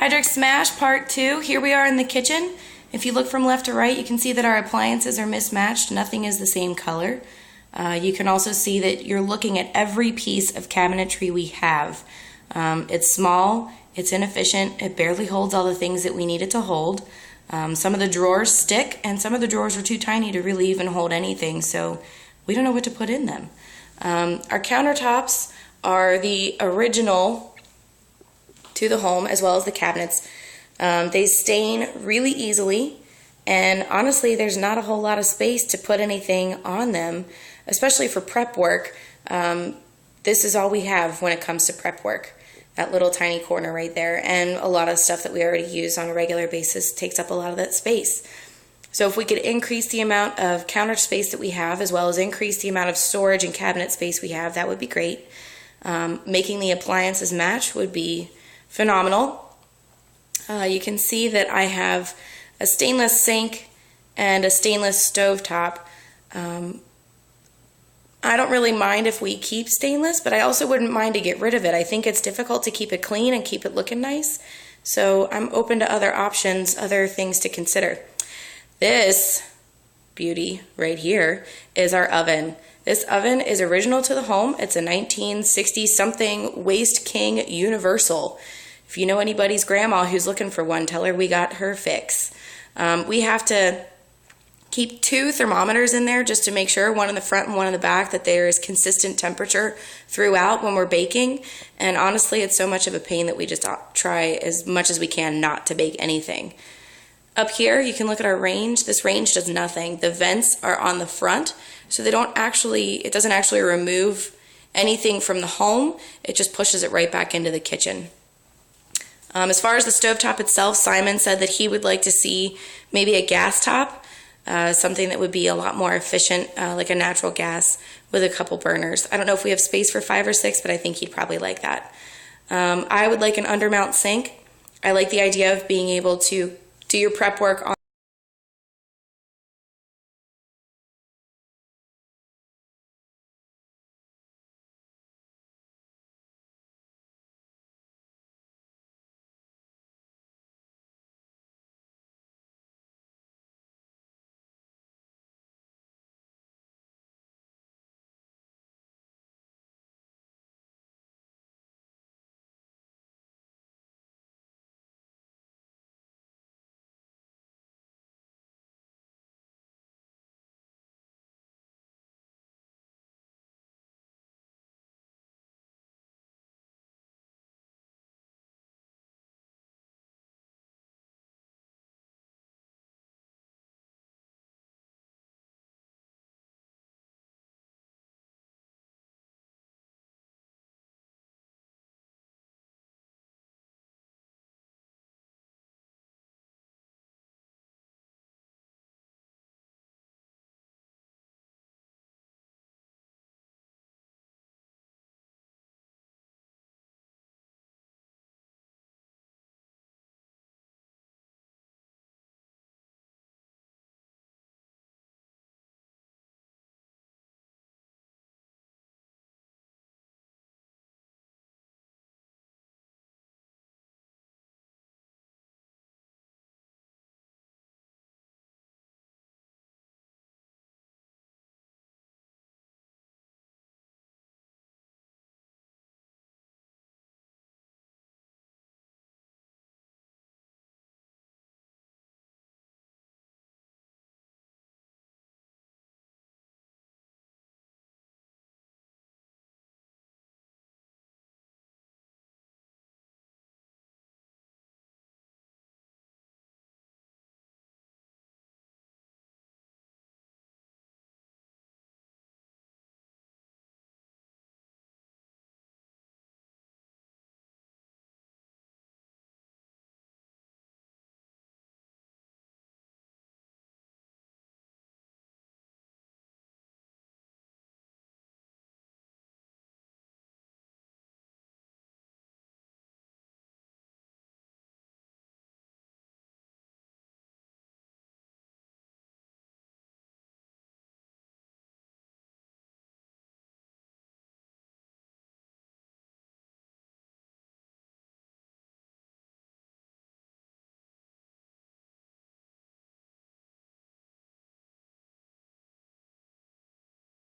Heidrich Smash Part 2. Here we are in the kitchen. If you look from left to right, you can see that our appliances are mismatched. Nothing is the same color. You can also see that you're looking at every piece of cabinetry we have. It's small, it's inefficient, it barely holds all the things that we need it to hold. Some of the drawers stick, and some of the drawers are too tiny to really even hold anything, so we don't know what to put in them. Our countertops are the original to the home, as well as the cabinets. They stain really easily, and honestly there's not a whole lot of space to put anything on them, especially for prep work. This is all we have when it comes to prep work. That little tiny corner right there, and a lot of stuff that we already use on a regular basis takes up a lot of that space. So if we could increase the amount of counter space that we have, as well as increase the amount of storage and cabinet space we have, that would be great. Making the appliances match would be phenomenal. You can see that I have a stainless sink and a stainless stovetop. I don't really mind if we keep stainless, but I also wouldn't mind to get rid of it. I think it's difficult to keep it clean and keep it looking nice, so I'm open to other options, other things to consider. This beauty right here is our oven. This oven is original to the home. It's a 1960-something Waste King Universal. If you know anybody's grandma who's looking for one, tell her we got her fix. We have to keep 2 thermometers in there just to make sure, one in the front and one in the back, that there is consistent temperature throughout when we're baking. And honestly, it's so much of a pain that we just try as much as we can not to bake anything. Up here, you can look at our range. This range does nothing. The vents are on the front, so it doesn't actually remove anything from the home. It just pushes it right back into the kitchen. As far as the stovetop itself, Simon said that he would like to see maybe a gas top. Something that would be a lot more efficient, like a natural gas with a couple burners. I don't know if we have space for 5 or 6, but I think he'd probably like that. I would like an undermount sink. I like the idea of being able to do your prep work on